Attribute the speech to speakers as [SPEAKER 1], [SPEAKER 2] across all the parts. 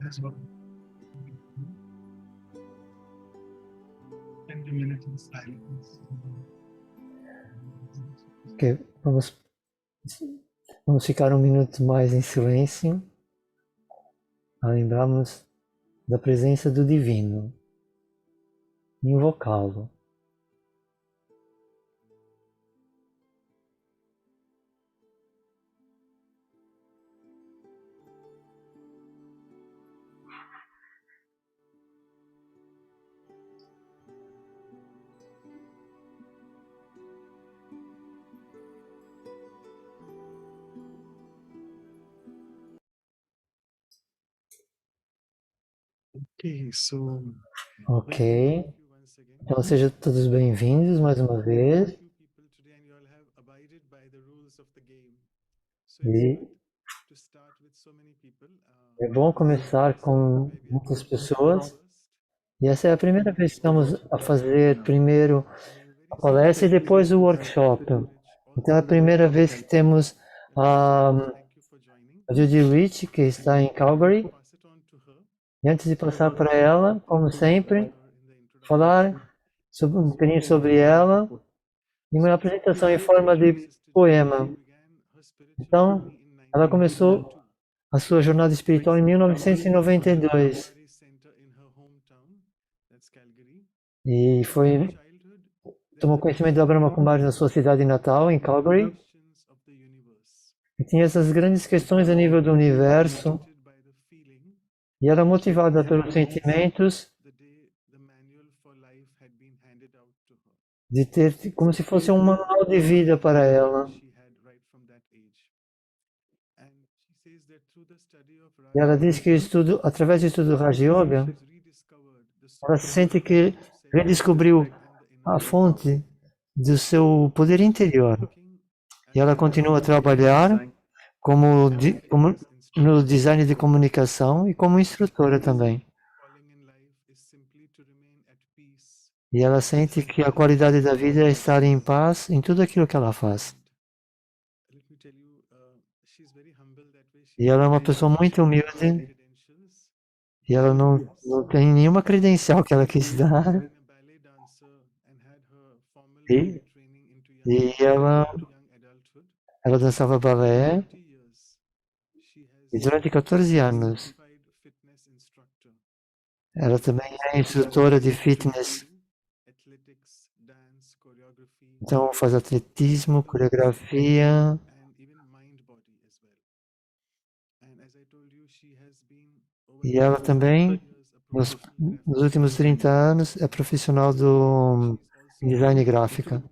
[SPEAKER 1] as well. 10 minutes in silence.
[SPEAKER 2] Ok, vamos ficar um minuto mais em silêncio a lembrarmos da presença do Divino, invocá-lo.
[SPEAKER 1] Okay, so
[SPEAKER 2] Ok, então sejam todos bem-vindos mais uma vez. E é bom começar com muitas pessoas. E essa é a primeira vez que estamos a fazer primeiro a palestra e depois o workshop. Então é a primeira vez que temos a Judy Rich, que está em Calgary. E antes de passar para ela, como sempre, falar um bocadinho sobre ela e uma apresentação em forma de poema. Então, ela começou a sua jornada espiritual em 1992 e tomou conhecimento da Brahma Kumaris na sua cidade natal, em Calgary, e tinha essas grandes questões a nível do universo, e era motivada pelos sentimentos de ter como se fosse um manual de vida para ela. E ela diz que através do estudo do Raja Yoga, ela sente que redescobriu a fonte do seu poder interior. E ela continua a trabalhar como no design de comunicação e como instrutora também. E ela sente que a qualidade da vida é estar em paz em tudo aquilo que ela faz. E ela é uma pessoa muito humilde e ela não tem nenhuma credencial que ela quis dar. E, e ela dançava balé e durante 14 anos ela também é instrutora de fitness. Então faz atletismo, coreografia. E ela também, nos últimos 30 anos, é profissional do design gráfica.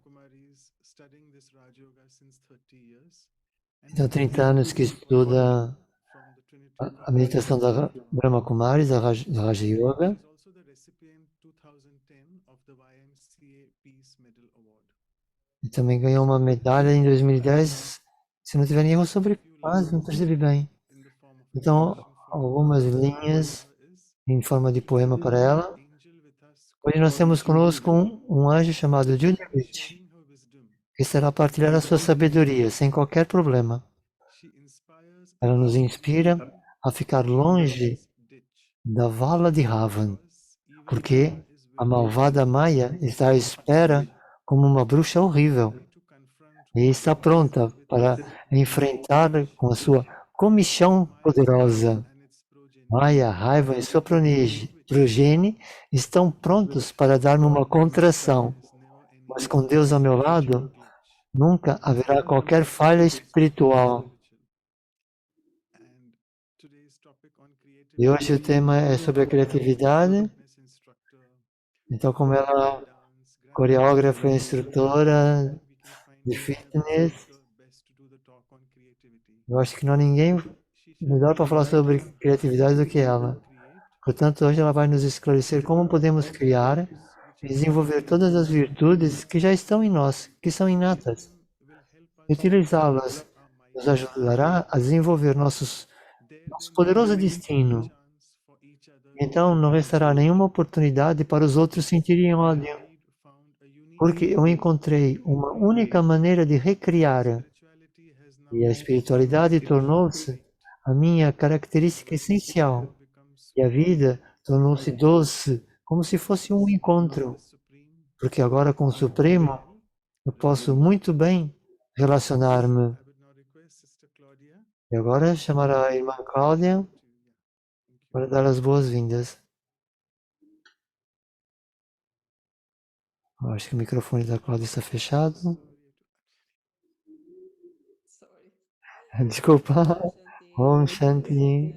[SPEAKER 2] Então, 30 anos que estuda a meditação da Brahma Kumaris, da Raja Yoga. E também ganhou uma medalha em 2010, se não tiver nenhum sobre paz, não percebi bem. Então, algumas linhas em forma de poema para ela. Hoje nós temos conosco um anjo chamado Judy Rich, que estará a partilhar a sua sabedoria sem qualquer problema. Ela nos inspira a ficar longe da vala de Ravan, porque a malvada Maya está à espera como uma bruxa horrível e está pronta para enfrentar com a sua comichão poderosa. Maya, raiva e sua progenie estão prontos para dar-me uma contração, mas com Deus ao meu lado, nunca haverá qualquer falha espiritual. E hoje o tema é sobre a criatividade. Então, como ela é coreógrafa e instrutora de fitness, eu acho que não há ninguém melhor para falar sobre criatividade do que ela. Portanto, hoje ela vai nos esclarecer como podemos criar e desenvolver todas as virtudes que já estão em nós, que são inatas. Utilizá-las nos ajudará a desenvolver nosso poderoso destino. Então não restará nenhuma oportunidade para os outros sentirem ódio, porque eu encontrei uma única maneira de recriar, e a espiritualidade tornou-se a minha característica essencial. E a vida tornou-se doce, como se fosse um encontro. Porque agora com o Supremo eu posso muito bem relacionar-me. E agora chamar a irmã Cláudia para dar as boas-vindas. Acho que o microfone da Cláudia está fechado. Desculpa. Om Shanti.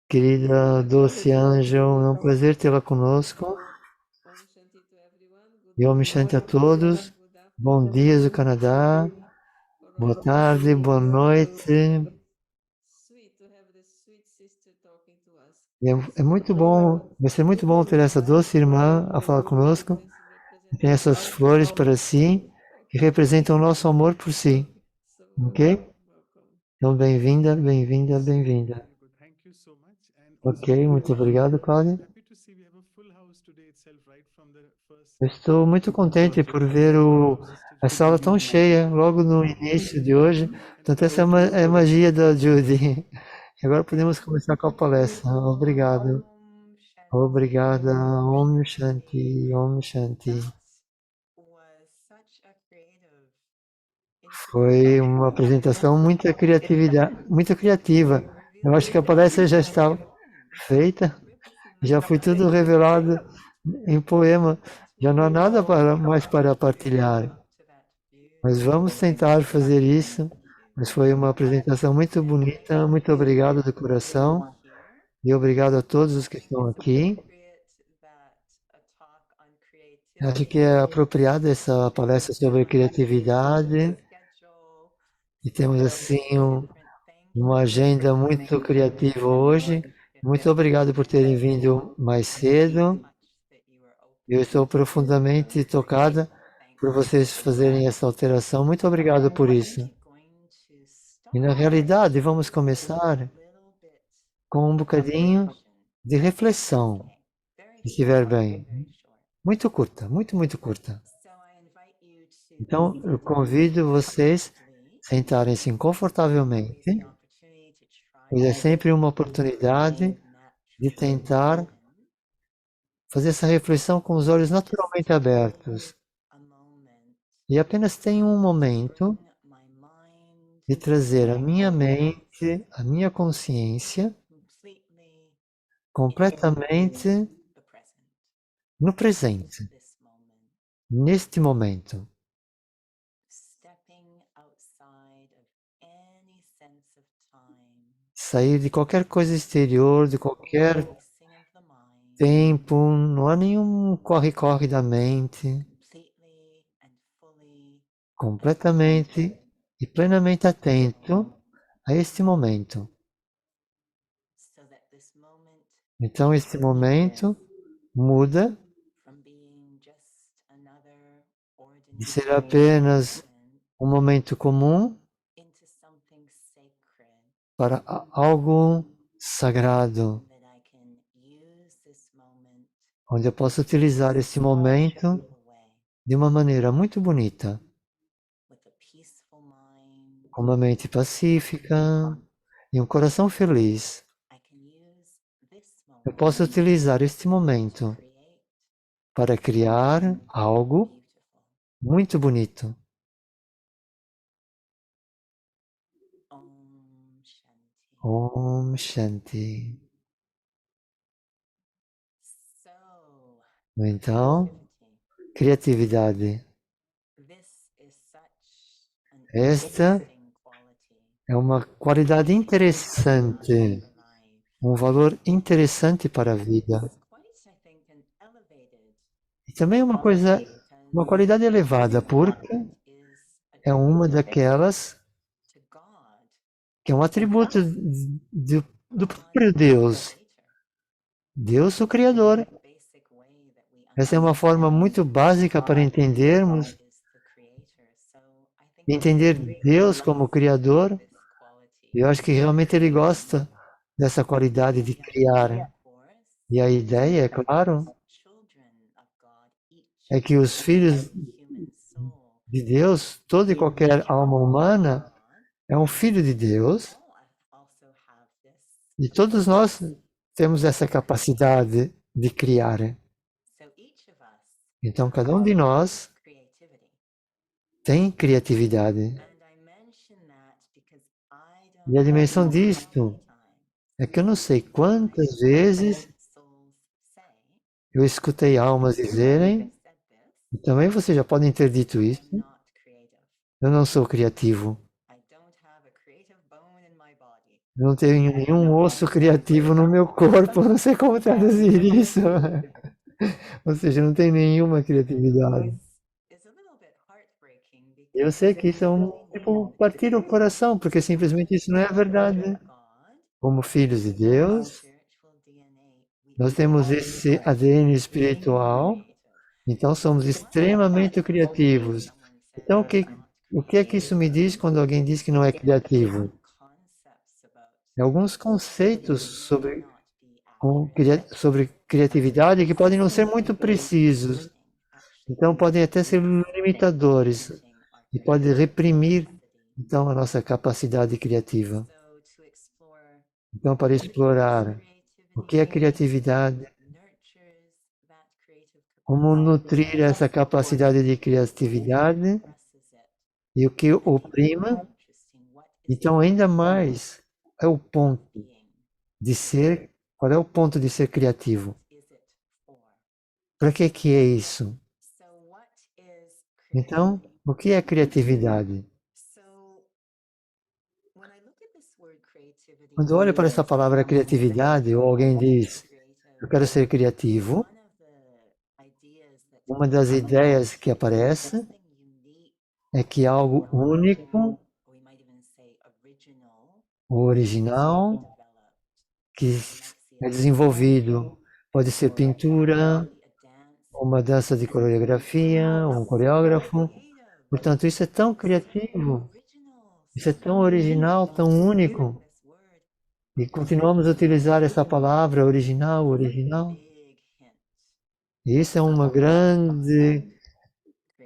[SPEAKER 2] Querida doce anjo, é um prazer tê-la conosco. E Om Shanti a todos. Bom dia do Canadá. Boa tarde, boa noite. É muito bom, vai ser muito bom ter essa doce irmã a falar conosco. Tem essas flores para si, que representam o nosso amor por si. Ok? Então, bem-vinda, bem-vinda, bem-vinda. Ok, muito obrigado, Cláudia. Eu estou muito contente por ver a sala tão cheia logo no início de hoje. Portanto, essa é a magia da Judy. Agora podemos começar com a palestra. Obrigado. Obrigada. Om Shanti, Om Shanti. Foi uma apresentação muito criatividade, muito criativa. Eu acho que a palestra já está feita, já foi tudo revelado em poema. Já não há nada mais para partilhar. Mas vamos tentar fazer isso. Mas foi uma apresentação muito bonita. Muito obrigado do coração. E obrigado a todos os que estão aqui. Acho que é apropriada essa palestra sobre criatividade. E temos assim uma agenda muito criativa hoje. Muito obrigado por terem vindo mais cedo. Eu estou profundamente tocada por vocês fazerem essa alteração. Muito obrigado por isso. E na realidade, vamos começar com um bocadinho de reflexão, se estiver bem. Muito curta, muito curta. Então, eu convido vocês a sentarem-se confortavelmente, pois é sempre uma oportunidade de tentar fazer essa reflexão com os olhos naturalmente abertos. E apenas tenho um momento de trazer a minha mente, a minha consciência, completamente no presente, neste momento. Sair de qualquer coisa exterior, de qualquer tempo, não há nenhum corre-corre da mente. Completamente e plenamente atento a este momento. Então, este momento muda de ser apenas um momento comum para algo sagrado, onde eu posso utilizar esse momento de uma maneira muito bonita, com uma mente pacífica e um coração feliz. Eu posso utilizar este momento para criar algo muito bonito. Om Shanti. Então, criatividade. Esta é uma qualidade interessante, um valor interessante para a vida. E também uma coisa, uma qualidade elevada, porque é uma daquelas que é um atributo do próprio Deus. Deus, o Criador. Essa é uma forma muito básica para entendermos, entender Deus como Criador. Eu acho que realmente Ele gosta dessa qualidade de criar. E a ideia, é claro, é que os filhos de Deus, toda e qualquer alma humana, é um filho de Deus. E todos nós temos essa capacidade de criar. Então, cada um de nós tem criatividade. E a dimensão disto é que eu não sei quantas vezes eu escutei almas dizerem, e também vocês já podem ter dito isso, eu não sou criativo. Eu não tenho nenhum osso criativo no meu corpo, não sei como traduzir isso. Ou seja, não tem nenhuma criatividade. Eu sei que isso é tipo, partir o coração, porque simplesmente isso não é verdade. Como filhos de Deus, nós temos esse ADN espiritual, então somos extremamente criativos. Então, o que é que isso me diz quando alguém diz que não é criativo? Alguns conceitos sobre criatividade que podem não ser muito precisos. Então, podem até ser limitadores e podem reprimir, então, a nossa capacidade criativa. Então, para explorar o que é criatividade, como nutrir essa capacidade de criatividade e o que oprima, então, ainda mais é o ponto de ser, qual é o ponto de ser criativo? Para que é isso? Então, o que é criatividade? Quando eu olho para essa palavra criatividade, ou alguém diz, eu quero ser criativo, uma das ideias que aparece é que algo único, ou original, que é desenvolvido, pode ser pintura, uma dança de coreografia, um coreógrafo. Portanto, isso é tão criativo, isso é tão original, tão único. E continuamos a utilizar essa palavra original, original. E isso é uma grande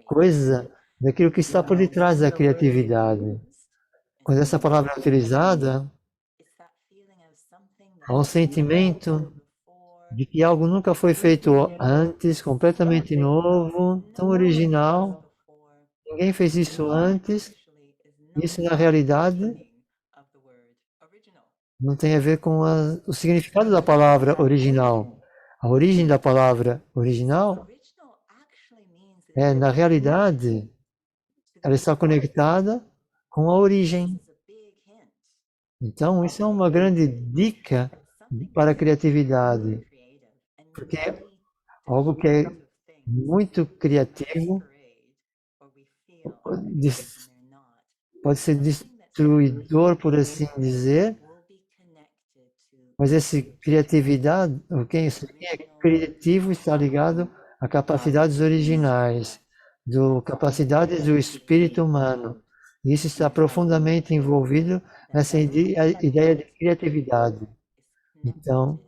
[SPEAKER 2] coisa daquilo que está por detrás da criatividade. Quando essa palavra é utilizada, há um sentimento de que algo nunca foi feito antes, completamente novo, tão original. Ninguém fez isso antes. Isso, na realidade, não tem a ver com o significado da palavra original. A origem da palavra original é, na realidade, ela está conectada com a origem. Então, isso é uma grande dica para a criatividade, porque algo que é muito criativo pode ser destruidor, por assim dizer, mas essa criatividade, quem é criativo está ligado a capacidades originais, capacidades do espírito humano. Isso está profundamente envolvido nessa ideia de criatividade. Então,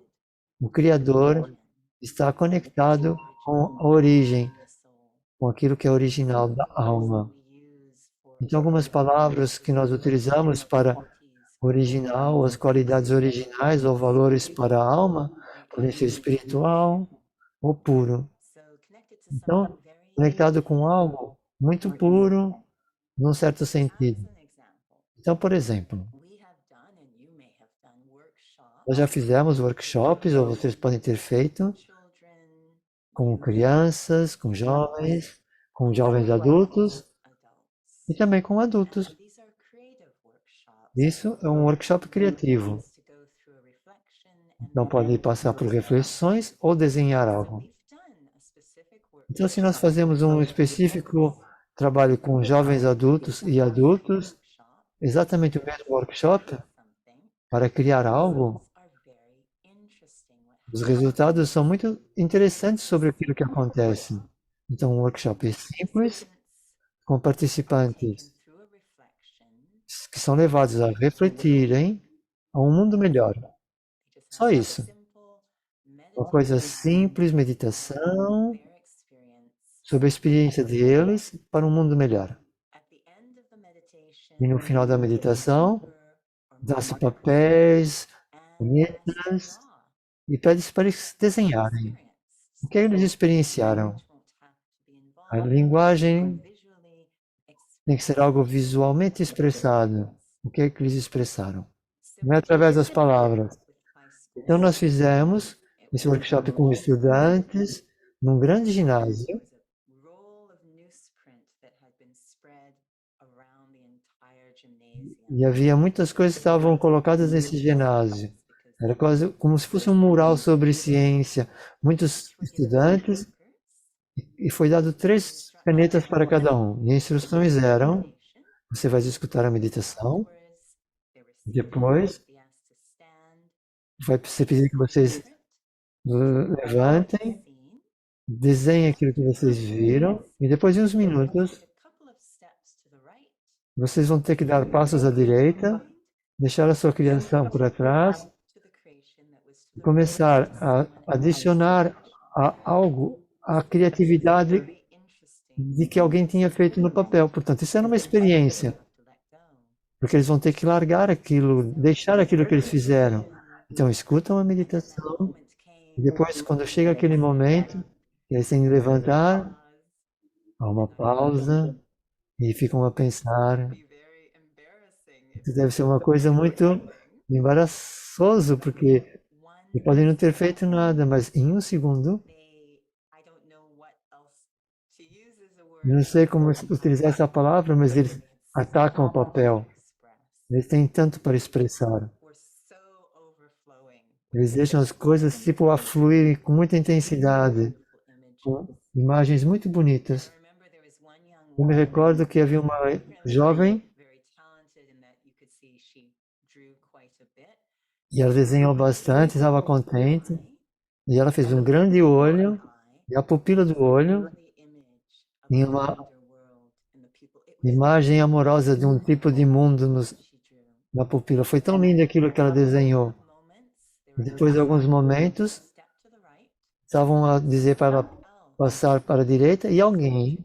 [SPEAKER 2] o Criador está conectado com a origem, com aquilo que é original da alma. Então, algumas palavras que nós utilizamos para original, as qualidades originais ou valores para a alma, podem ser espiritual ou puro. Então, conectado com algo muito puro, num certo sentido. Então, por exemplo, nós já fizemos workshops, ou vocês podem ter feito, com crianças, com jovens adultos e também com adultos. Isso é um workshop criativo. Então pode passar por reflexões ou desenhar algo. Então, se nós fazemos um específico trabalho com jovens adultos e adultos, exatamente o mesmo workshop, para criar algo, os resultados são muito interessantes sobre aquilo que acontece. Então, um workshop é simples, com participantes que são levados a refletirem a um mundo melhor. Só isso. Uma coisa simples, meditação, sobre a experiência deles para um mundo melhor. E no final da meditação, dá-se papéis, canetas, e pede para eles desenharem. O que eles experienciaram? A linguagem tem que ser algo visualmente expressado. O que é que eles expressaram? Não é através das palavras. Então, nós fizemos esse workshop com estudantes num grande ginásio e havia muitas coisas que estavam colocadas nesse ginásio. Era quase como se fosse um mural sobre ciência. Muitos estudantes e foi dado 3 canetas para cada um. E as instruções eram: você vai escutar a meditação, depois vai ser pedido que vocês levantem, desenhem aquilo que vocês viram, e depois de uns minutos, vocês vão ter que dar passos à direita, deixar a sua criação por trás e começar a adicionar algo à criatividade de que alguém tinha feito no papel. Portanto, isso era uma experiência, porque eles vão ter que largar aquilo, deixar aquilo que eles fizeram. Então, escutam a meditação e depois, quando chega aquele momento, eles têm que levantar, há uma pausa e ficam a pensar. Isso deve ser uma coisa muito embaraçoso, porque podem não ter feito nada, mas em um segundo, não sei como utilizar essa palavra, mas eles atacam o papel. Eles têm tanto para expressar. Eles deixam as coisas tipo a fluir com muita intensidade, com imagens muito bonitas. Eu me recordo que havia uma jovem e ela desenhou bastante, estava contente, e ela fez um grande olho, e a pupila do olho em uma imagem amorosa de um tipo de mundo na pupila. Foi tão lindo aquilo que ela desenhou. E depois de alguns momentos, estavam a dizer para ela passar para a direita e alguém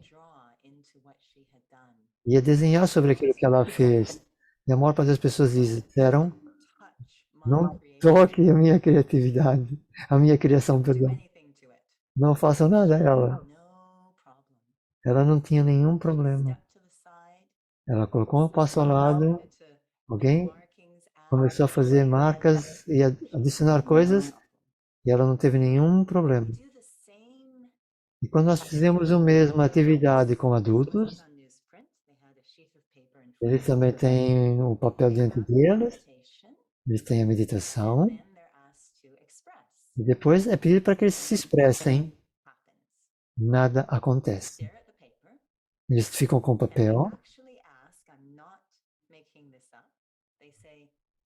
[SPEAKER 2] ia desenhar sobre aquilo que ela fez. E a maior parte das pessoas disseram: não toque a minha criatividade, a minha criação, perdão. Não façam nada a ela. Ela não tinha nenhum problema. Ela colocou um passo ao lado, alguém começou a fazer marcas e adicionar coisas e ela não teve nenhum problema. E quando nós fizemos a mesma atividade com adultos, eles também têm o papel diante deles, eles têm a meditação, e depois é pedido para que eles se expressem. Nada acontece. Eles ficam com o papel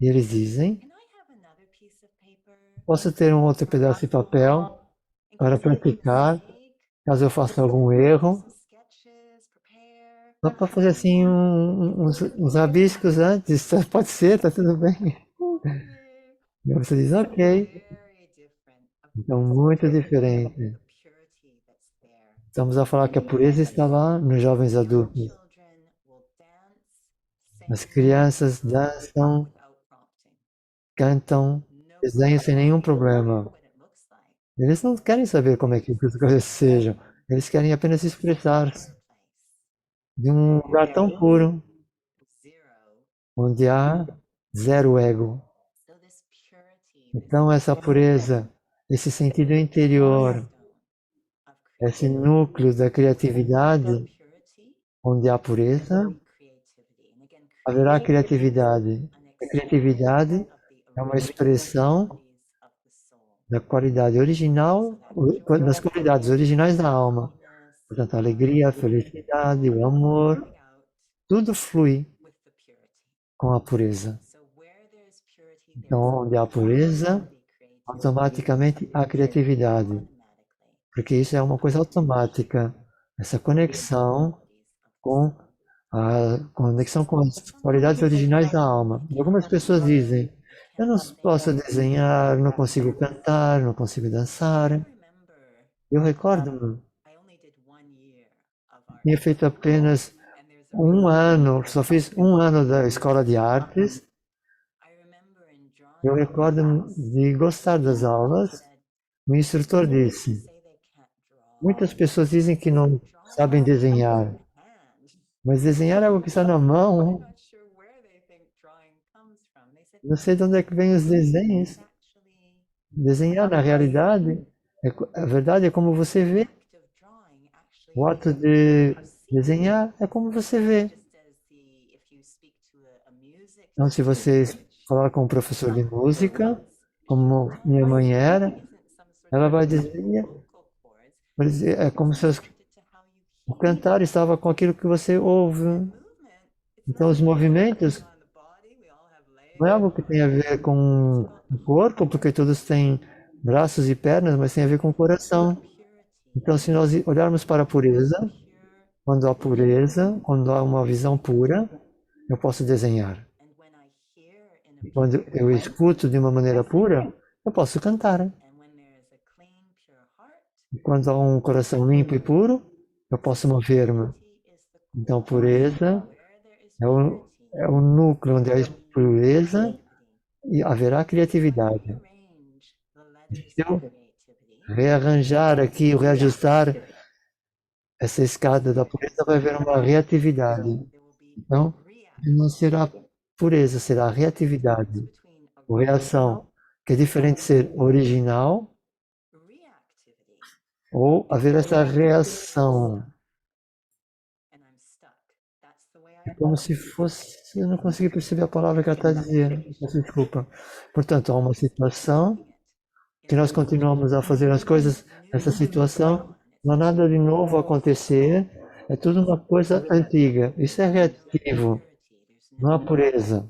[SPEAKER 2] e eles dizem: posso ter um outro pedaço de papel para praticar, caso eu faça algum erro? Só para fazer assim uns rabiscos antes, pode ser, tá tudo bem. E você diz: ok. Então, muito diferente. Estamos a falar que a pureza está lá nos jovens adultos. As crianças dançam, cantam, desenham sem nenhum problema. Eles não querem saber como é que as coisas sejam. Eles querem apenas expressar-se de um lugar tão puro, onde há zero ego. Então, essa pureza, esse sentido interior, esse núcleo da criatividade, onde há pureza, haverá criatividade. A criatividade é uma expressão da qualidade original, das qualidades originais da alma. Portanto, a alegria, a felicidade, o amor, tudo flui com a pureza. Então, onde há pureza, automaticamente há criatividade. Porque isso é uma coisa automática. Essa conexão com as qualidades originais da alma. E algumas pessoas dizem: eu não posso desenhar, não consigo cantar, não consigo dançar. Eu recordo, tinha feito apenas um ano, só fiz um ano da escola de artes. Eu recordo de gostar das aulas. O instrutor disse: muitas pessoas dizem que não sabem desenhar, mas desenhar é algo que está na mão. Não sei de onde é que vem os desenhos. Desenhar, na realidade, a verdade é como você vê. O ato de desenhar é como você vê. Então, se você falar com um professor de música, como minha mãe era, ela vai dizer, é como se o cantar estava com aquilo que você ouve. Então, os movimentos não é algo que tem a ver com o corpo, porque todos têm braços e pernas, mas tem a ver com o coração. Então, se nós olharmos para a pureza, quando há uma visão pura, eu posso desenhar. E quando eu escuto de uma maneira pura, eu posso cantar. E quando há um coração limpo e puro, eu posso mover-me. Então, pureza é o núcleo onde há pureza e haverá criatividade. Se eu rearranjar aqui, reajustar essa escada da pureza, vai haver uma reatividade. Então, não será pureza, será reatividade, ou reação, que é diferente de ser original ou haver essa reação. É como se fosse. Eu não consegui perceber a palavra que ela está dizendo. Peço desculpa. Portanto, há uma situação que nós continuamos a fazer as coisas nessa situação, não há nada de novo a acontecer, é tudo uma coisa antiga. Isso é reativo, não há pureza.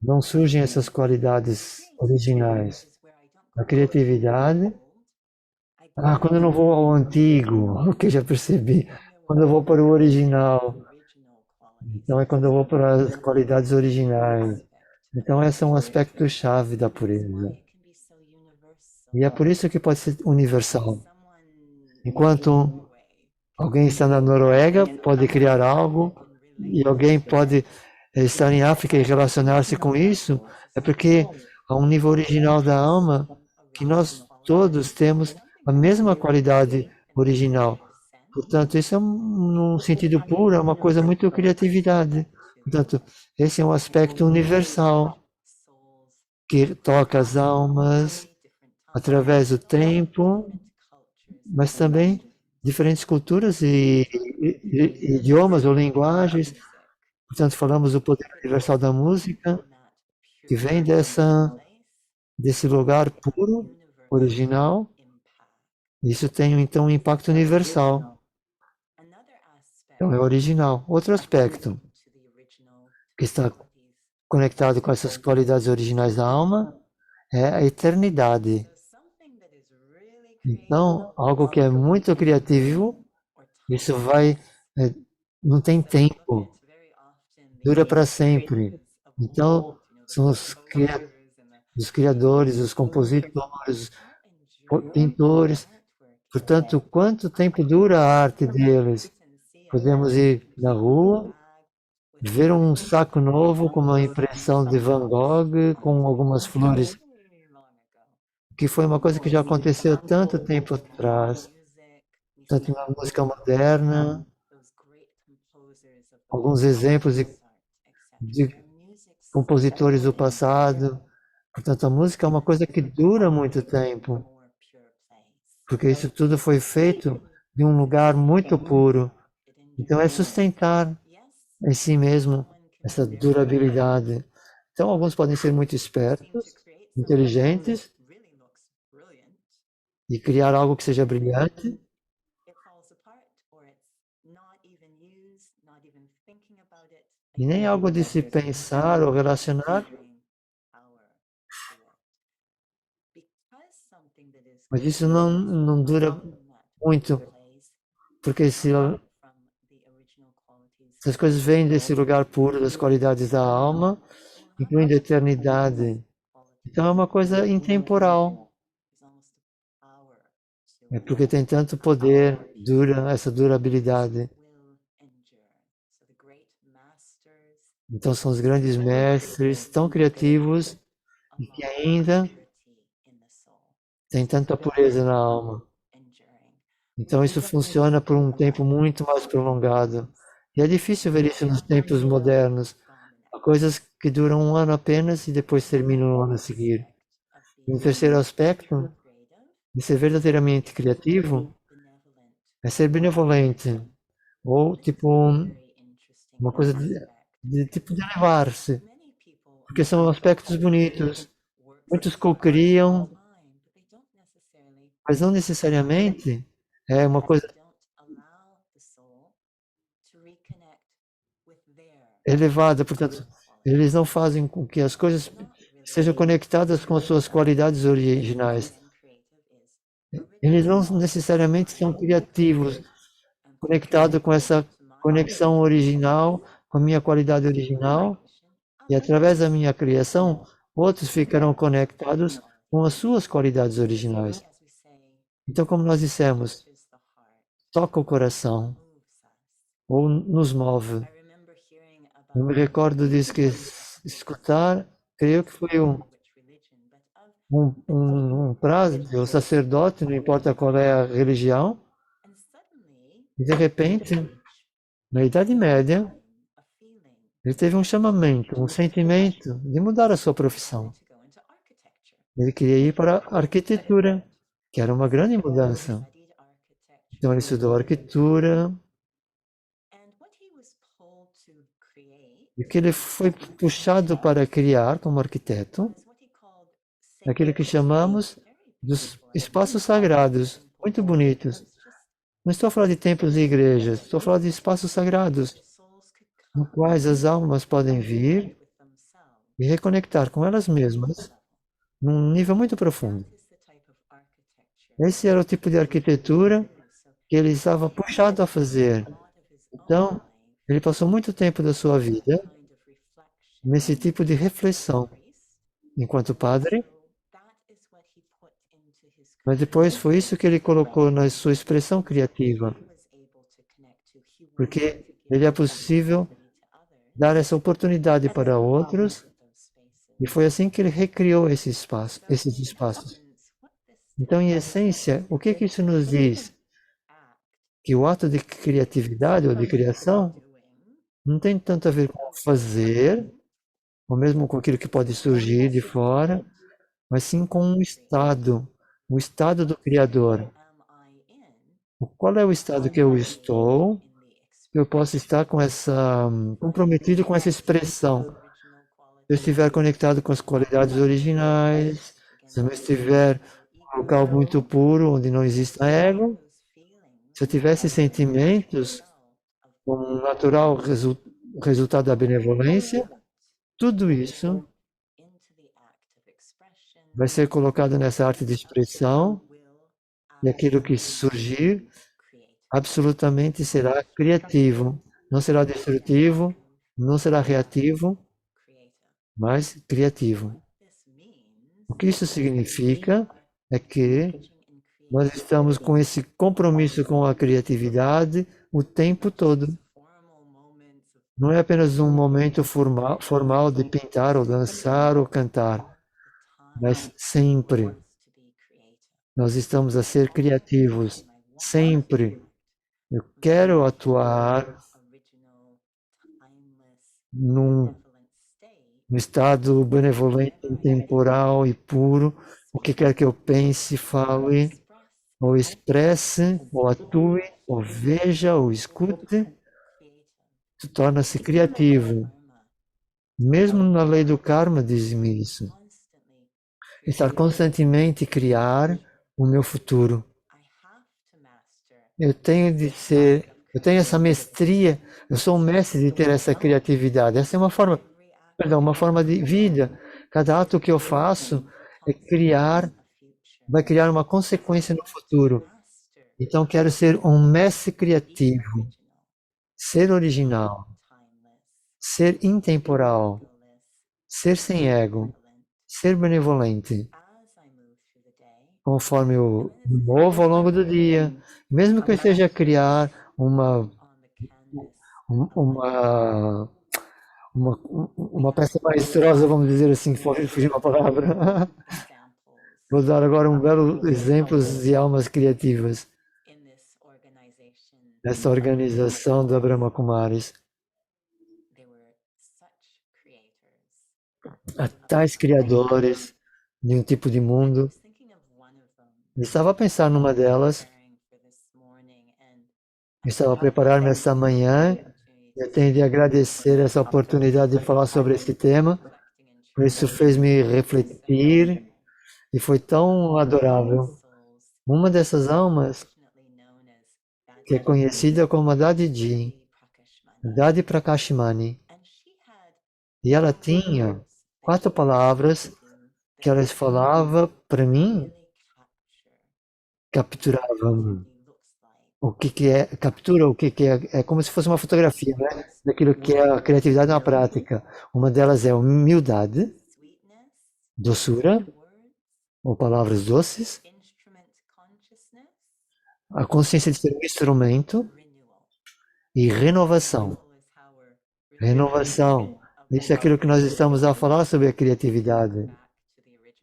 [SPEAKER 2] Não surgem essas qualidades originais. A criatividade. Quando eu não vou ao antigo, ok, já percebi. Quando eu vou para o original, então é quando eu vou para as qualidades originais. Então esse é um aspecto chave da pureza. E é por isso que pode ser universal. Enquanto alguém está na Noruega, pode criar algo, e alguém pode estar em África e relacionar-se com isso, é porque há um nível original da alma que nós todos temos a mesma qualidade original. Portanto, isso é num sentido puro, é uma coisa muito criatividade. Portanto, esse é um aspecto universal que toca as almas através do tempo, mas também diferentes culturas e idiomas ou linguagens. Portanto, falamos do poder universal da música, que vem desse lugar puro, original. Isso tem, então, um impacto universal. Então, é original. Outro aspecto que está conectado com essas qualidades originais da alma é a eternidade. Então, algo que é muito criativo, isso não tem tempo, dura para sempre. Então, são os criadores, os compositores, pintores. Portanto, quanto tempo dura a arte deles? Podemos ir na rua, ver um saco novo com uma impressão de Van Gogh, com algumas flores, que foi uma coisa que já aconteceu tanto tempo atrás, tanto na música moderna, alguns exemplos de compositores do passado. Portanto, a música é uma coisa que dura muito tempo, porque isso tudo foi feito de um lugar muito puro. Então, é sustentar em si mesmo essa durabilidade. Então, alguns podem ser muito espertos, inteligentes, e criar algo que seja brilhante, e nem algo de se pensar ou relacionar, mas isso não dura muito, porque se as coisas vêm desse lugar puro, das qualidades da alma, incluindo a eternidade, então é uma coisa intemporal. É porque tem tanto poder, dura essa durabilidade. Então são os grandes mestres, tão criativos e que ainda têm tanta pureza na alma. Então isso funciona por um tempo muito mais prolongado. E é difícil ver isso nos tempos modernos. Há coisas que duram um ano apenas e depois terminam no ano a seguir. E um terceiro aspecto de ser verdadeiramente criativo é ser benevolente. Ou tipo uma coisa tipo de elevar-se. Porque são aspectos bonitos. Muitos co-criam, mas não necessariamente é uma coisa elevada. Portanto, eles não fazem com que as coisas sejam conectadas com as suas qualidades originais. Eles não necessariamente são criativos, conectados com essa conexão original, com a minha qualidade original, e através da minha criação, outros ficarão conectados com as suas qualidades originais. Então, como nós dissemos, toca o coração, ou nos move. Eu me recordo disso que escutar, creio que foi um prazo, o sacerdote, não importa qual é a religião, e de repente, na Idade Média, ele teve um chamamento, um sentimento de mudar a sua profissão. Ele queria ir para a arquitetura, que era uma grande mudança. Então ele estudou arquitetura, e o que ele foi puxado para criar como arquiteto é aquilo que chamamos dos espaços sagrados, muito bonitos. Não estou a falar de templos e igrejas, estou a falar de espaços sagrados, no quais as almas podem vir e reconectar com elas mesmas num nível muito profundo. Esse era o tipo de arquitetura que ele estava puxado a fazer. Então, ele passou muito tempo da sua vida nesse tipo de reflexão, enquanto padre, mas depois foi isso que ele colocou na sua expressão criativa, porque ele é possível dar essa oportunidade para outros, e foi assim que ele recriou esses espaços. Então, em essência, o que isso nos diz? Que o ato de criatividade ou de criação não tem tanto a ver com fazer, ou mesmo com aquilo que pode surgir de fora, mas sim com o estado do Criador. Qual é o estado que eu estou, que eu posso estar com comprometido com essa expressão? Se eu estiver conectado com as qualidades originais, se eu não estiver num local muito puro, onde não exista ego, se eu tivesse sentimentos, como um natural resultado da benevolência, tudo isso vai ser colocado nessa arte de expressão, e aquilo que surgir absolutamente será criativo, não será destrutivo, não será reativo, mas criativo. O que isso significa é que nós estamos com esse compromisso com a criatividade o tempo todo. Não é apenas um momento formal de pintar ou dançar ou cantar, mas sempre nós estamos a ser criativos, sempre. Eu quero atuar num estado benevolente, temporal e puro, o que quer que eu pense, fale, ou expresse, ou atue, ou veja, ou escute, torna-se criativo. Mesmo na lei do karma, diz-me isso. Estar constantemente a criar o meu futuro. Eu tenho essa mestria, eu sou um mestre de ter essa criatividade. Essa é uma forma de vida. Cada ato que eu faço vai criar uma consequência no futuro. Então quero ser um mestre criativo, ser original, ser intemporal, ser sem ego, ser benevolente. Conforme eu me movo ao longo do dia, mesmo que eu esteja a criar uma uma peça maestrosa, vamos dizer assim, fugir uma palavra. Vou dar agora um belo exemplo de almas criativas nessa organização da Brahma Kumaris. Há tais criadores de um tipo de mundo. Eu estava a pensar numa delas. Eu estava a preparar-me essa manhã. Eu tenho de agradecer essa oportunidade de falar sobre esse tema. Isso fez-me refletir e foi tão adorável. Uma dessas almas, que é conhecida como Adadiji, Dadi Prakashmani, e ela tinha 4 palavras que ela falava para mim, capturavam o que é, captura o que é como se fosse uma fotografia, né? Daquilo que é a criatividade na prática. Uma delas é humildade, doçura, ou palavras doces, a consciência de ser um instrumento e renovação. Renovação. Isso é aquilo que nós estamos a falar sobre a criatividade.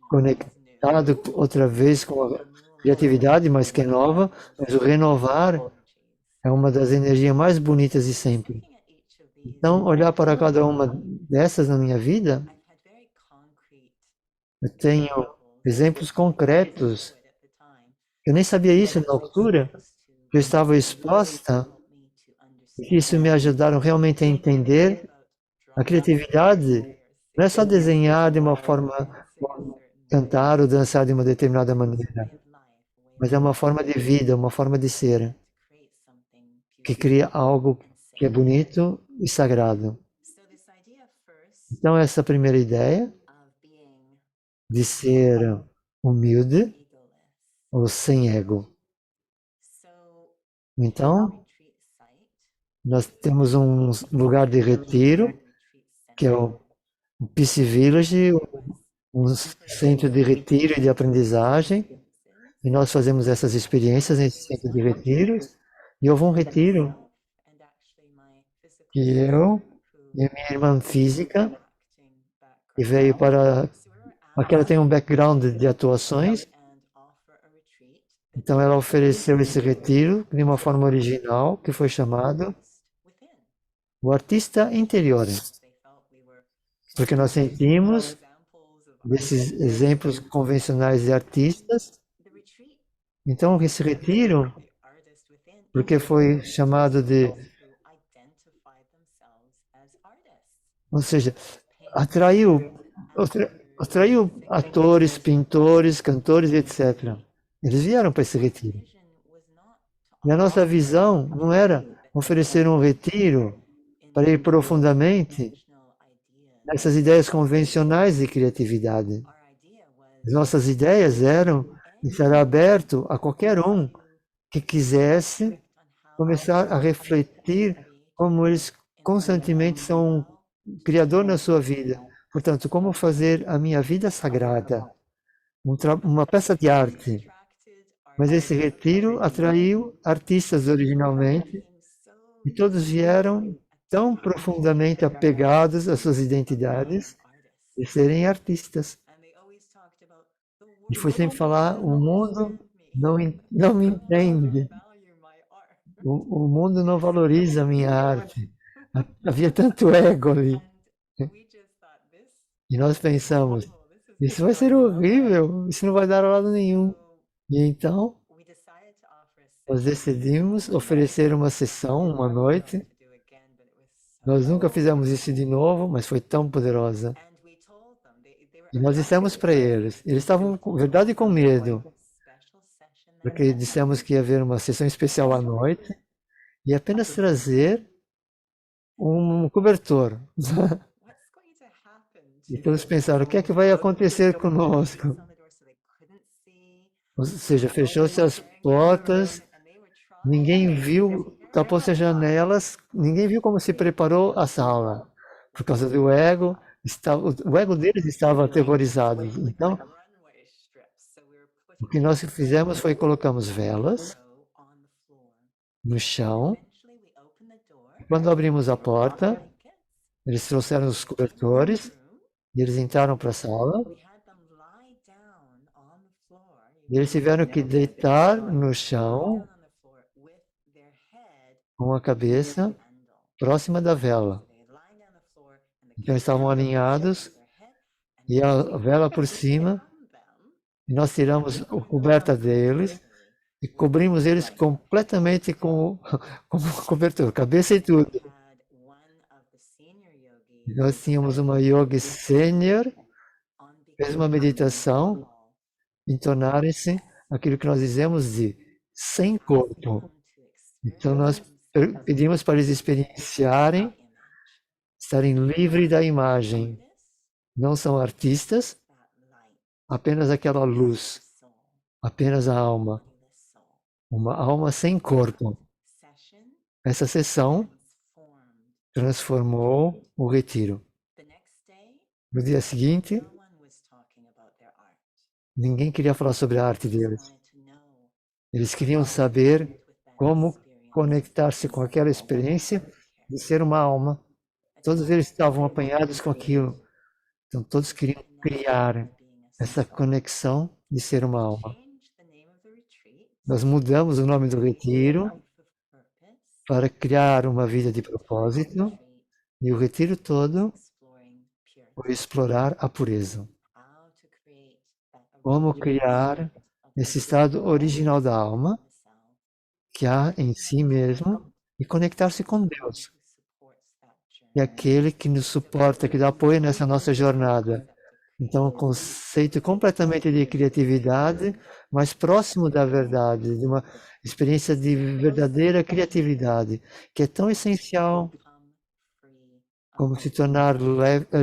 [SPEAKER 2] Conectado outra vez com a criatividade, mas que é nova, mas o renovar é uma das energias mais bonitas de sempre. Então, olhar para cada uma dessas na minha vida, eu tenho exemplos concretos. Eu nem sabia isso na altura, eu estava exposta, e isso me ajudaram realmente a entender a criatividade. Não é só desenhar de uma forma, cantar ou dançar de uma determinada maneira, mas é uma forma de vida, uma forma de ser, que cria algo que é bonito e sagrado. Então, essa primeira ideia de ser humilde ou sem ego. Então, nós temos um lugar de retiro, que é o Peace Village, um centro de retiro e de aprendizagem, e nós fazemos essas experiências nesse centro de retiros, e houve um retiro que eu e a minha irmã física, que veio para... Aqui ela tem um background de atuações, então ela ofereceu esse retiro de uma forma original, que foi chamado o artista interior. Porque nós sentimos desses exemplos convencionais de artistas. Então esse retiro, porque foi chamado de... Ou seja, atraiu atores, pintores, cantores, etc. Eles vieram para esse retiro. E a nossa visão não era oferecer um retiro para ir profundamente nessas ideias convencionais de criatividade. As nossas ideias eram estar aberto a qualquer um que quisesse começar a refletir como eles constantemente são um criador na sua vida. Portanto, como fazer a minha vida sagrada, uma peça de arte. Mas esse retiro atraiu artistas originalmente e todos vieram tão profundamente apegados às suas identidades de serem artistas. E foi sempre falar, o mundo não me entende. O mundo não valoriza a minha arte. Havia tanto ego ali. E nós pensamos, isso vai ser horrível, isso não vai dar a lado nenhum. E então, nós decidimos oferecer uma sessão, uma noite. Nós nunca fizemos isso de novo, mas foi tão poderosa. E nós dissemos para eles, eles estavam, na verdade, com medo, porque dissemos que ia haver uma sessão especial à noite e apenas trazer um cobertor. E todos pensaram, o que é que vai acontecer conosco? Ou seja, fechou-se as portas, ninguém viu, tapou-se as janelas, ninguém viu como se preparou a sala, por causa do ego, o ego deles estava aterrorizado. Então, o que nós fizemos foi colocamos velas no chão. Quando abrimos a porta, Eles trouxeram os cobertores e eles entraram para a sala e eles tiveram que deitar no chão com a cabeça próxima da vela. Então eles estavam alinhados e a vela por cima, e nós tiramos a coberta deles e cobrimos eles completamente com o cobertor, cabeça e tudo. E nós tínhamos uma yogi sênior, fez uma meditação, entonarem-se aquilo que nós dizemos de sem corpo. Então nós pedimos para eles experienciarem, estarem livres da imagem. Não são artistas, apenas aquela luz, apenas a alma. Uma alma sem corpo. Essa sessão transformou o retiro. No dia seguinte, ninguém queria falar sobre a arte deles. Eles queriam saber como conectar-se com aquela experiência de ser uma alma. Todos eles estavam apanhados com aquilo. Então, todos queriam criar essa conexão de ser uma alma. Nós mudamos o nome do retiro para criar uma vida de propósito e o retiro todo foi explorar a pureza. Como criar esse estado original da alma que há em si mesmo e conectar-se com Deus. E aquele que nos suporta, que dá apoio nessa nossa jornada. Então, um conceito completamente de criatividade, mais próximo da verdade, de uma experiência de verdadeira criatividade, que é tão essencial como se tornar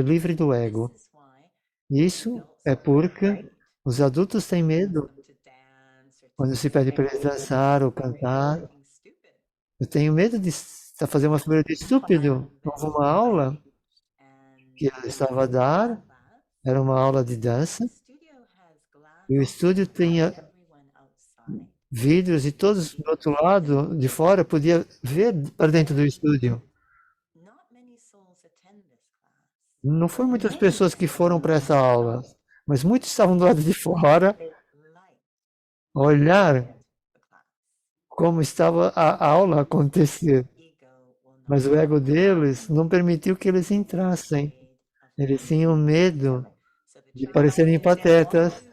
[SPEAKER 2] livre do ego. Isso é porque os adultos têm medo quando se pede para eles dançar ou cantar. Eu tenho medo de fazer uma figura de estúpido. Houve uma aula que eu estava a dar, era uma aula de dança, e o estúdio tinha vidros e todos do outro lado, de fora, podia ver para dentro do estúdio. Não foram muitas pessoas que foram para essa aula, mas muitos estavam do lado de fora, a olhar como estava a aula acontecer. Mas o ego deles não permitiu que eles entrassem. Eles tinham medo de parecerem patetas.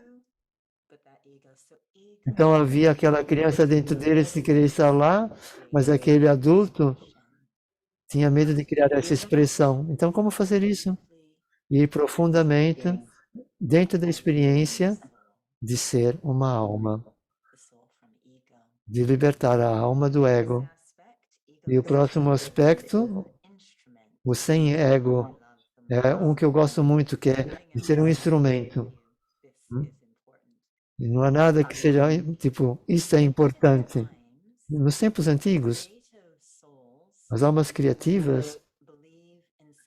[SPEAKER 2] Então havia aquela criança dentro deles que queria estar lá, mas aquele adulto tinha medo de criar essa expressão. Então como fazer isso? Ir profundamente dentro da experiência de ser uma alma, de libertar a alma do ego. E o próximo aspecto, o sem ego, é um que eu gosto muito, que é de ser um instrumento. E não há nada que seja, tipo, isso é importante. Nos tempos antigos, as almas criativas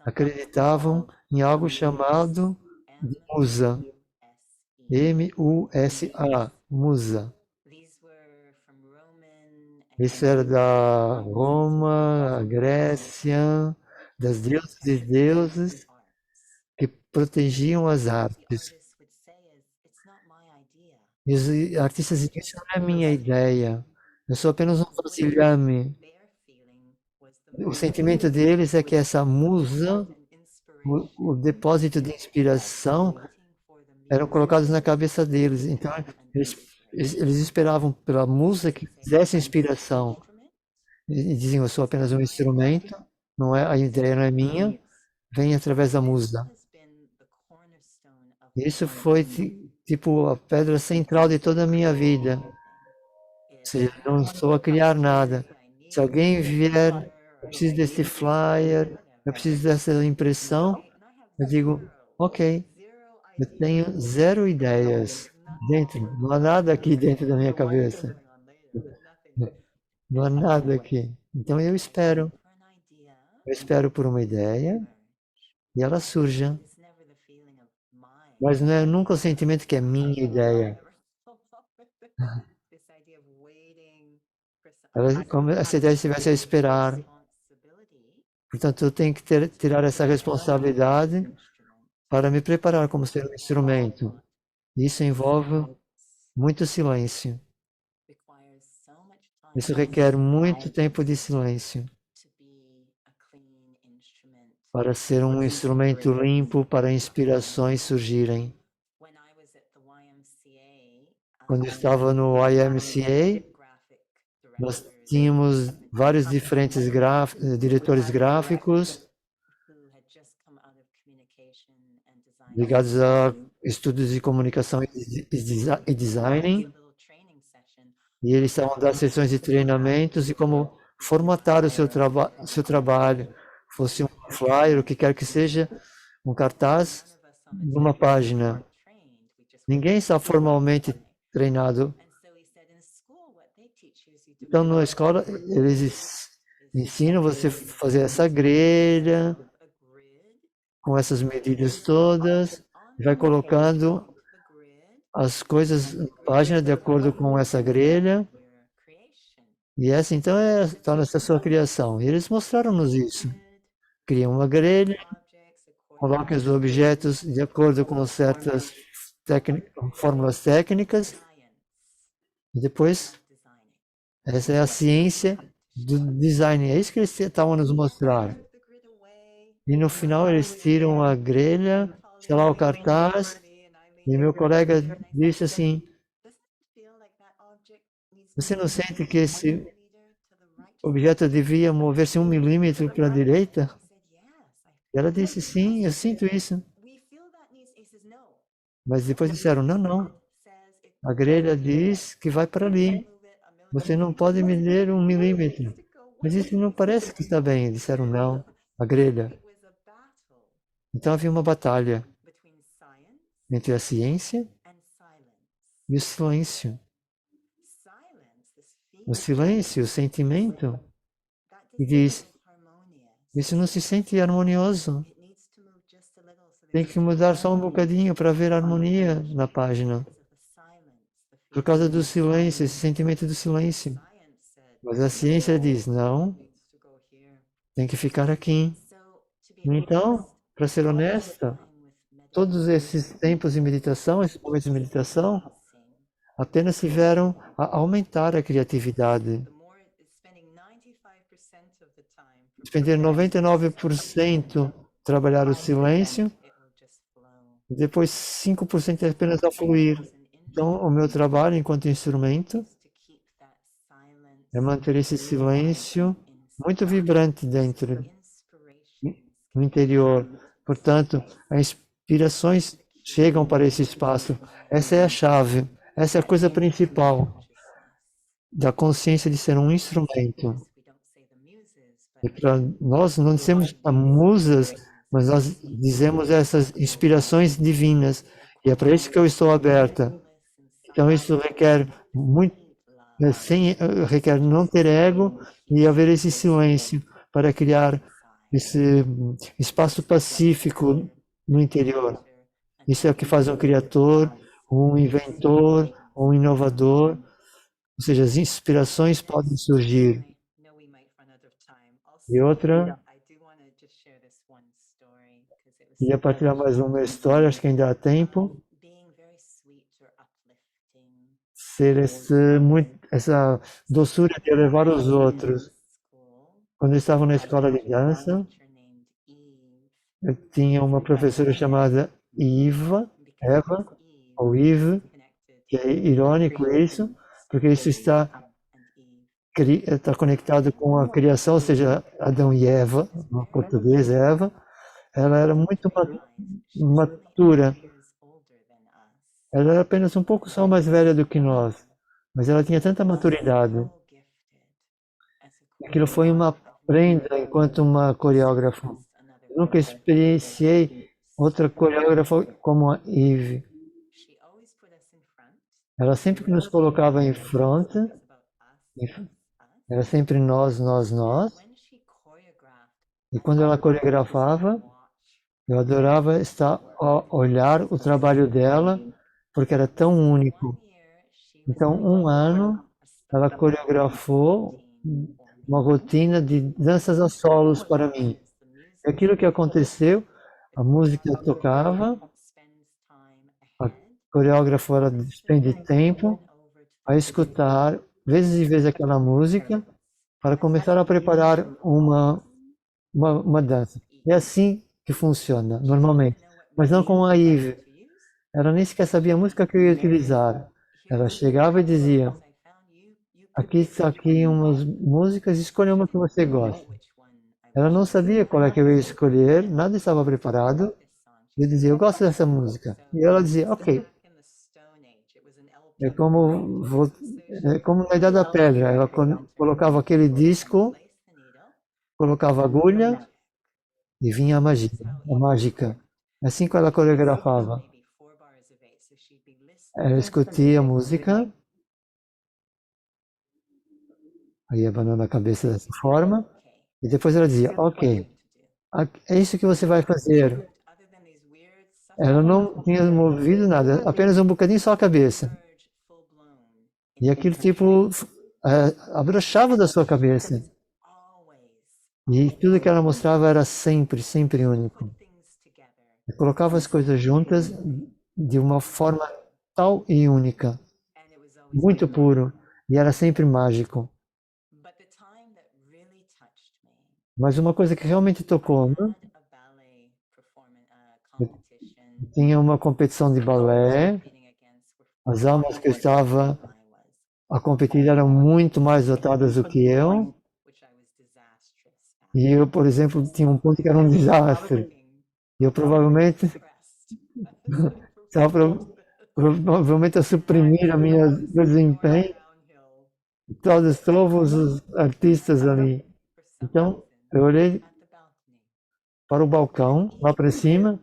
[SPEAKER 2] acreditavam em algo chamado de musa. M-U-S-A, musa. Isso era da Roma, Grécia, das deusas e deuses que protegiam as artes. E os artistas diziam, isso não é minha ideia, eu sou apenas um vasilhame. O sentimento deles é que essa musa, o depósito de inspiração, eram colocados na cabeça deles. Então, eles esperavam pela musa que fizesse inspiração. E diziam, eu sou apenas um instrumento, não é, a ideia não é minha, vem através da musa. Isso foi tipo a pedra central de toda a minha vida. Ou seja, não estou a criar nada. Se alguém vier, eu preciso desse flyer, eu preciso dessa impressão, eu digo, ok, eu tenho zero ideias dentro, não há nada aqui dentro da minha cabeça. Não há nada aqui. Então eu espero. Eu espero por uma ideia e ela surja. Mas não é nunca o sentimento que é minha ideia. Como essa ideia estivesse a esperar. Portanto, eu tenho que tirar essa responsabilidade para me preparar como ser um instrumento. Isso envolve muito silêncio. Isso requer muito tempo de silêncio para ser um instrumento limpo para inspirações surgirem. Quando eu estava no YMCA, nós tínhamos vários diferentes diretores gráficos ligados a estudos de comunicação e design, e eles estavam dando sessões de treinamentos e como formatar o seu trabalho, fosse um flyer, o que quer que seja, um cartaz, numa página. Ninguém está formalmente treinado. Então, na escola, eles ensinam você a fazer essa grelha, com essas medidas todas, vai colocando as coisas na página de acordo com essa grelha. E essa, então, torna-se a sua criação. E eles mostraram-nos isso. Criam uma grelha, colocam os objetos de acordo com certas fórmulas técnicas, e depois, essa é a ciência do design. É isso que eles estavam nos mostrar. E no final eles tiram a grelha, sei lá, o cartaz, e meu colega disse assim, você não sente que esse objeto devia mover-se 1 milímetro para a direita? E ela disse, sim, eu sinto isso. Mas depois disseram, não, não. A grelha diz que vai para ali. Você não pode medir 1 milímetro. Mas isso não parece que está bem. Disseram, não. A grelha. Então havia uma batalha entre a ciência e o silêncio. O silêncio, o sentimento, e diz, isso não se sente harmonioso. Tem que mudar só um bocadinho para ver a harmonia na página. Por causa do silêncio, esse sentimento do silêncio. Mas a ciência diz, não, tem que ficar aqui. Então, para ser honesta, todos esses tempos de meditação, esses momentos de meditação, apenas tiveram a aumentar a criatividade. Despender 99% trabalhar o silêncio, e depois 5% é apenas a fluir. Então, o meu trabalho enquanto instrumento é manter esse silêncio muito vibrante dentro, no interior. Portanto, as inspirações chegam para esse espaço. Essa é a chave, essa é a coisa principal da consciência de ser um instrumento. E para nós não dizemos musas, mas nós dizemos essas inspirações divinas. E é para isso que eu estou aberta. Então isso requer requer não ter ego e haver esse silêncio para criar esse espaço pacífico no interior. Isso é o que faz um criador, um inventor, um inovador. Ou seja, as inspirações podem surgir. E outra, ia partilhar mais uma história, acho que ainda há tempo. Ser essa doçura de elevar os outros. Quando eu estava na escola de dança, eu tinha uma professora chamada Eva, ou Eve, que é irônico isso, porque isso está conectado com a criação, ou seja, Adão e Eva, no português, Eva. Ela era muito matura. Ela era apenas um pouco só mais velha do que nós, mas ela tinha tanta maturidade. Aquilo foi uma prenda enquanto uma coreógrafa. Eu nunca experienciei outra coreógrafa como a Eve. Ela sempre nos colocava em frente, era sempre nós, nós, nós. E quando ela coreografava, eu adorava olhar o trabalho dela, porque era tão único. Então, 1 ano, ela coreografou uma rotina de danças a solos para mim. E aquilo que aconteceu, a música tocava, a coreógrafa ela despende tempo a escutar vezes e vezes aquela música para começar a preparar uma dança. É assim que funciona, normalmente. Mas não com a Eve. Ela nem sequer sabia a música que eu ia utilizar. Ela chegava e dizia, aqui está aqui umas músicas, escolha uma que você gosta. Ela não sabia qual é que eu ia escolher, nada estava preparado. Eu dizia, eu gosto dessa música. E ela dizia, ok. É como na Idade da Pedra. Ela colocava aquele disco, colocava a agulha e vinha a mágica. Assim que ela coreografava. Ela escutia a música, aí abanando a cabeça dessa forma, e depois ela dizia, ok, é isso que você vai fazer. Ela não tinha movido nada, apenas um bocadinho só a cabeça. E aquilo tipo abrochava da sua cabeça. E tudo que ela mostrava era sempre, sempre único. E colocava as coisas juntas de uma forma tal e única, muito puro, e era sempre mágico. Mas uma coisa que realmente tocou, né? Tinha uma competição de balé, as almas que eu estava a competir eram muito mais dotadas do que eu, e eu, por exemplo, tinha um ponto que era um desastre. E eu provavelmente estava provavelmente a suprimir a minha desempenho, todos os artistas ali. Então, eu olhei para o balcão, lá para cima,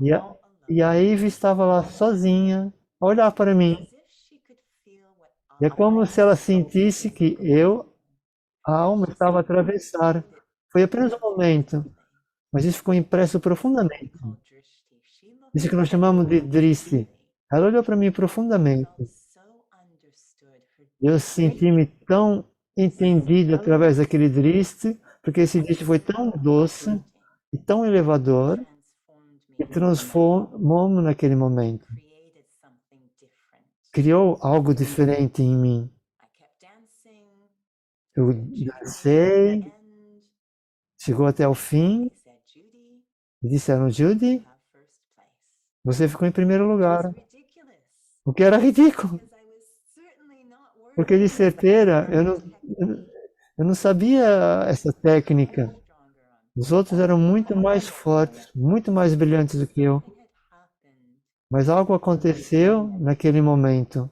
[SPEAKER 2] e a Eve estava lá sozinha, a olhar para mim. E é como se ela sentisse que a alma, estava a atravessar. Foi apenas um momento, mas isso ficou impresso profundamente. Isso que nós chamamos de driste. Ela olhou para mim profundamente. Eu senti-me tão entendido através daquele driste, porque esse driste foi tão doce e tão elevador, que transformou-me naquele momento. Criou algo diferente em mim. Eu dancei, chegou até o fim, e disseram, Judy, você ficou em primeiro lugar. O que era ridículo. Porque de certeira eu não sabia essa técnica. Os outros eram muito mais fortes, muito mais brilhantes do que eu. Mas algo aconteceu naquele momento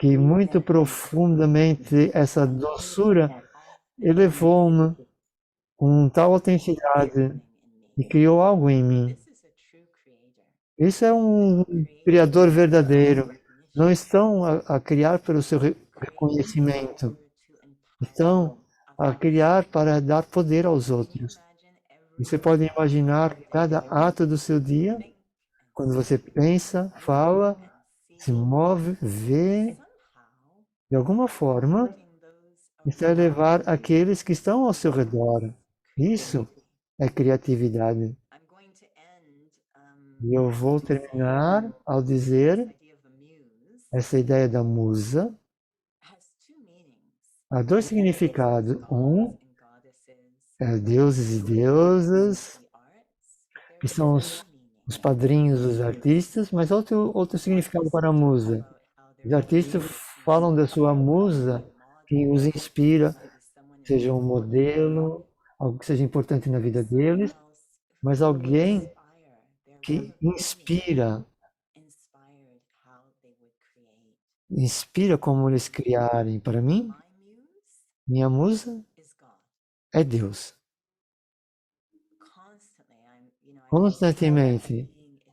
[SPEAKER 2] que muito profundamente essa doçura elevou-me com tal autenticidade e criou algo em mim. Isso é um criador verdadeiro. Não estão a criar pelo seu reconhecimento, estão a criar para dar poder aos outros. Você pode imaginar cada ato do seu dia, quando você pensa, fala, se move, vê, de alguma forma, está a levar aqueles que estão ao seu redor. Isso é criatividade. E eu vou terminar ao dizer essa ideia da musa. Há dois significados. Um é deuses e deusas, que são os padrinhos dos artistas, mas outro significado para a musa. Os artistas falam da sua musa que os inspira, seja um modelo, algo que seja importante na vida deles, mas alguém que inspira como eles criarem. Para mim, minha musa é Deus. Constantemente,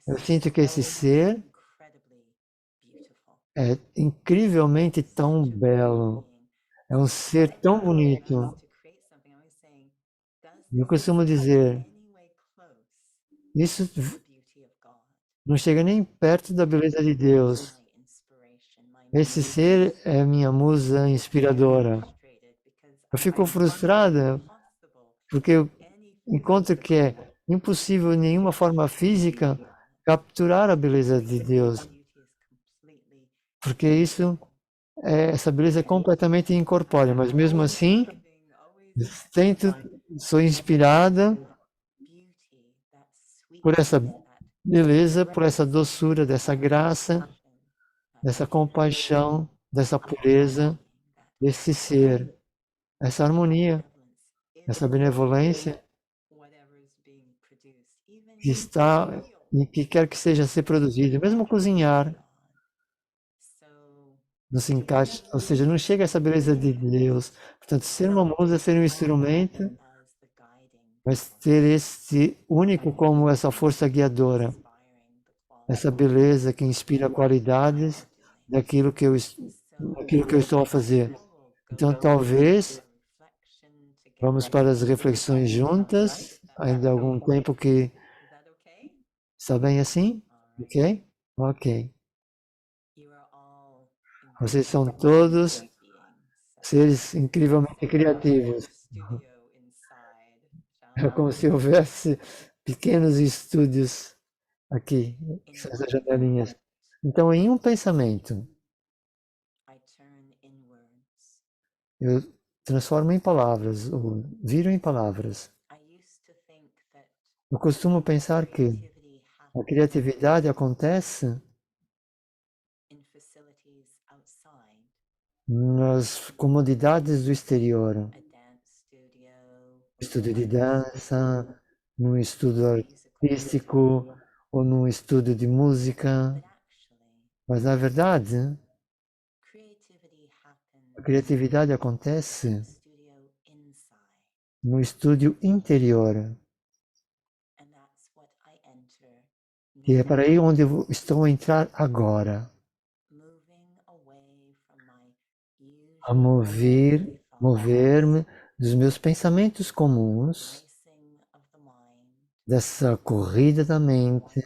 [SPEAKER 2] eu sinto que esse ser é incrivelmente tão belo, é um ser tão bonito. Eu costumo dizer, isso não chega nem perto da beleza de Deus. Esse ser é minha musa inspiradora. Eu fico frustrada porque eu encontro que é impossível em nenhuma forma física capturar a beleza de Deus, porque essa beleza é completamente incorpórea, mas mesmo assim, tento, sou inspirada por essa beleza, por essa doçura, dessa graça, dessa compaixão, dessa pureza, desse ser, essa harmonia, essa benevolência que está e que quer que seja ser produzido, mesmo cozinhar, não se encaixa, ou seja, não chega a essa beleza de Deus. Portanto, ser uma musa, ser um instrumento, mas ter esse único como essa força guiadora, essa beleza que inspira qualidades daquilo que eu estou a fazer. Então, talvez vamos para as reflexões juntas, ainda há algum tempo que está bem assim? Ok? Ok. Vocês são todos seres incrivelmente criativos. É como se houvesse pequenos estúdios aqui, essas janelinhas. Então, em um pensamento, eu transformo em palavras, ou viro em palavras. Eu costumo pensar que a criatividade acontece nas comodidades do exterior. Estudo de dança, num estudo artístico ou num estudo de música. Mas, na verdade, a criatividade acontece no estúdio interior. E é para aí onde eu estou a entrar agora. A mover-me dos meus pensamentos comuns, dessa corrida da mente,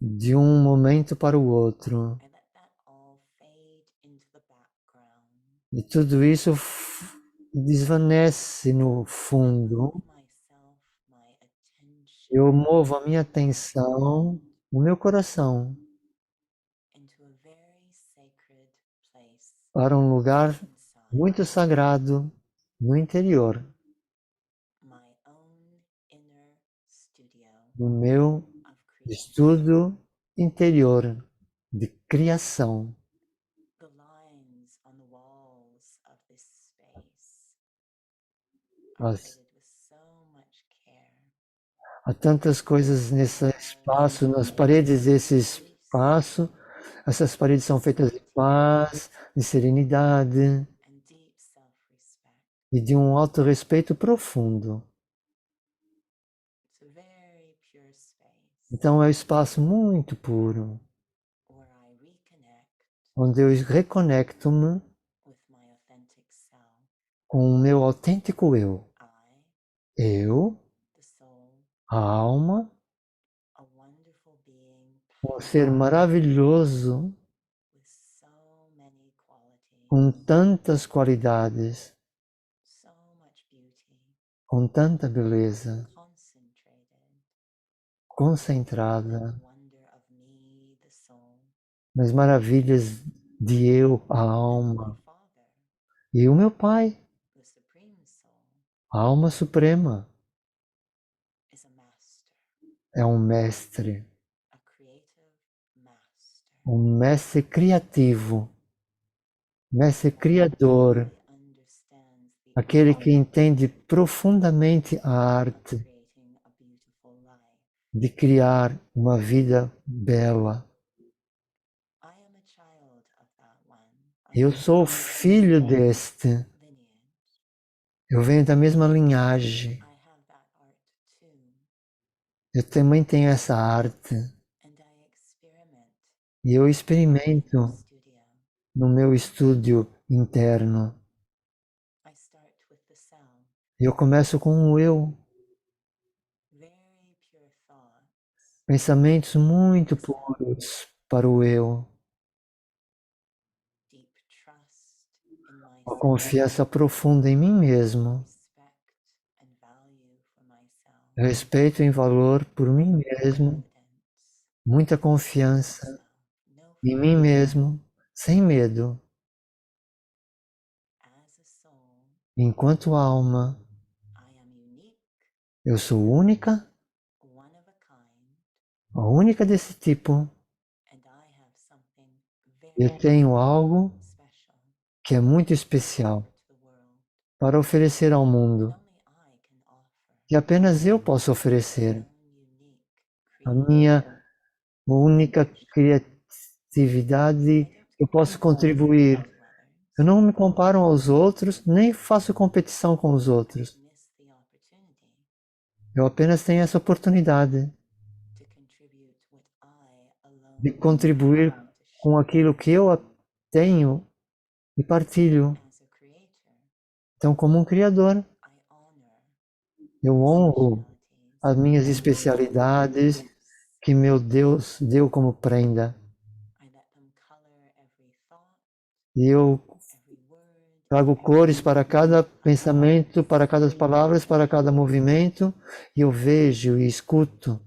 [SPEAKER 2] de um momento para o outro. E tudo isso desvanece no fundo. Eu movo a minha atenção, o meu coração, para um lugar muito sagrado no interior, no meu estudo interior de criação. Mas há tantas coisas nesse espaço, nas paredes desse espaço. Essas paredes são feitas de paz, de serenidade e de um autorrespeito profundo. Então é um espaço muito puro, onde eu reconecto-me com o meu autêntico eu. Eu, a alma, um ser maravilhoso com tantas qualidades, com tanta beleza, concentrada nas maravilhas de eu, a alma, e o meu Pai, a alma suprema, é um mestre criativo, mestre criador, aquele que entende profundamente a arte de criar uma vida bela. Eu sou filho deste. Eu venho da mesma linhagem. Eu também tenho essa arte. E eu experimento no meu estúdio interno. E eu começo com o eu. Pensamentos muito puros para o eu. uma confiança profunda em mim mesmo, respeito e valor por mim mesmo, muita confiança em mim mesmo, sem medo. Enquanto alma, eu sou única, a única desse tipo. Eu tenho algo que é muito especial para oferecer ao mundo, que apenas eu posso oferecer. A minha única criatividade, eu posso contribuir. Eu não me comparo aos outros, nem faço competição com os outros. Eu apenas tenho essa oportunidade de contribuir com aquilo que eu tenho e partilho. Então, como um criador, eu honro as minhas especialidades que meu Deus deu como prenda. E eu trago cores para cada pensamento, para cada palavra, para cada movimento, e eu vejo e escuto.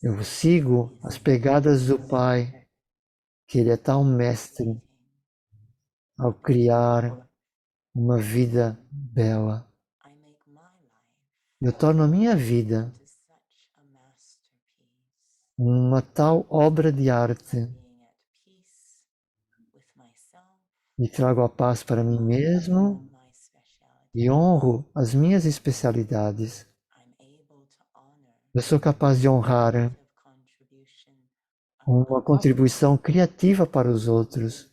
[SPEAKER 2] Eu sigo as pegadas do Pai, que Ele é tão mestre ao criar uma vida bela. Eu torno a minha vida uma tal obra de arte e trago a paz para mim mesmo e honro as minhas especialidades. Eu sou capaz de honrar uma contribuição criativa para os outros.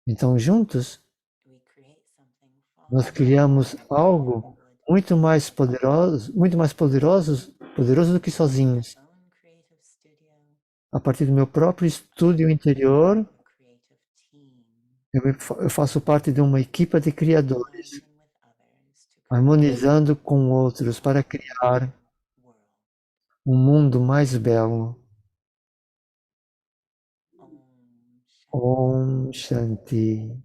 [SPEAKER 2] Então, juntos, nós criamos algo poderoso do que sozinhos. A partir do meu próprio estúdio interior, eu faço parte de uma equipa de criadores, harmonizando com outros para criar um mundo mais belo. Om Shanti.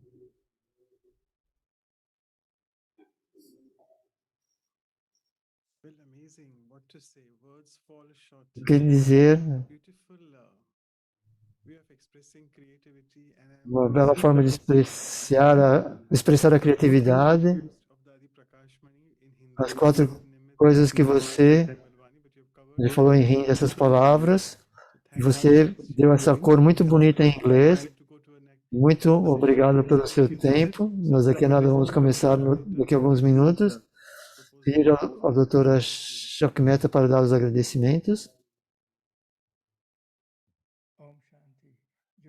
[SPEAKER 2] O que dizer? Uma bela forma de expressar a criatividade. As 4 coisas que ele falou em hindi essas palavras. Você deu essa cor muito bonita em inglês. Muito obrigado pelo seu tempo. Nós aqui nada vamos começar daqui a alguns minutos. Pedir à doutora Shakmeta para dar os agradecimentos.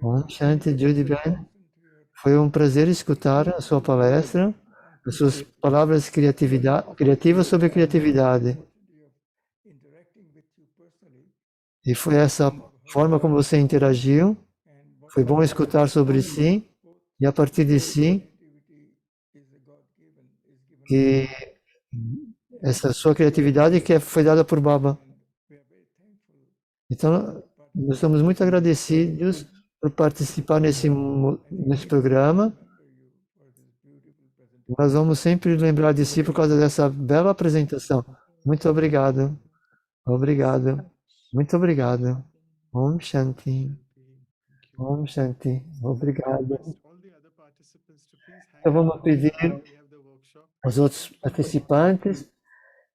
[SPEAKER 2] Om Shanti, Judy Ben. Foi um prazer escutar a sua palestra, as suas palavras criativas sobre criatividade. E foi essa forma como você interagiu. Foi bom escutar sobre si e a partir de si que essa sua criatividade que foi dada por Baba. Então, nós estamos muito agradecidos por participar nesse programa. Nós vamos sempre lembrar de si por causa dessa bela apresentação. Muito obrigado. Obrigado. Muito obrigado. Om Shanti. Om Shanti. Obrigado. Então vamos pedir aos outros participantes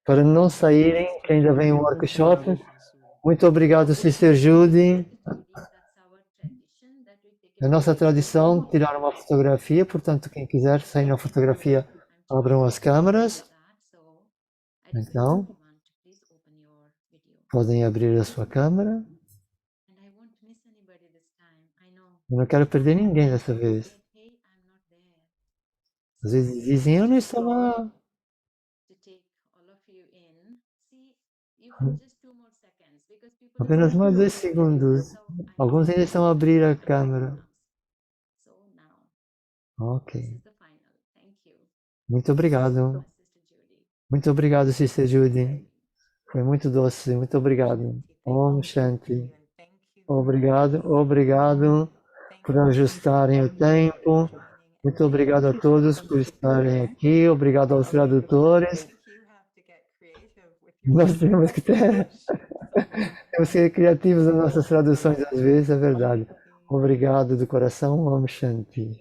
[SPEAKER 2] para não saírem, que ainda vem um workshop. Muito obrigado, Sister Judy. É nossa tradição tirar uma fotografia, portanto, quem quiser sair na fotografia, abram as câmeras. Então, podem abrir a sua câmera. Eu não quero perder ninguém dessa vez. Às vezes dizem, eu não estava. Apenas mais 2 segundos. Alguns ainda estão a abrir a câmera. Ok. Muito obrigado. Muito obrigado, Sister Judy. Foi muito doce. Muito obrigado. Om Shanti. Obrigado por ajustarem o tempo. Muito obrigado a todos por estarem aqui. Obrigado aos tradutores. Nós temos que ter, temos que ser criativos nas nossas traduções às vezes, é verdade. Obrigado do coração, Om Shanti.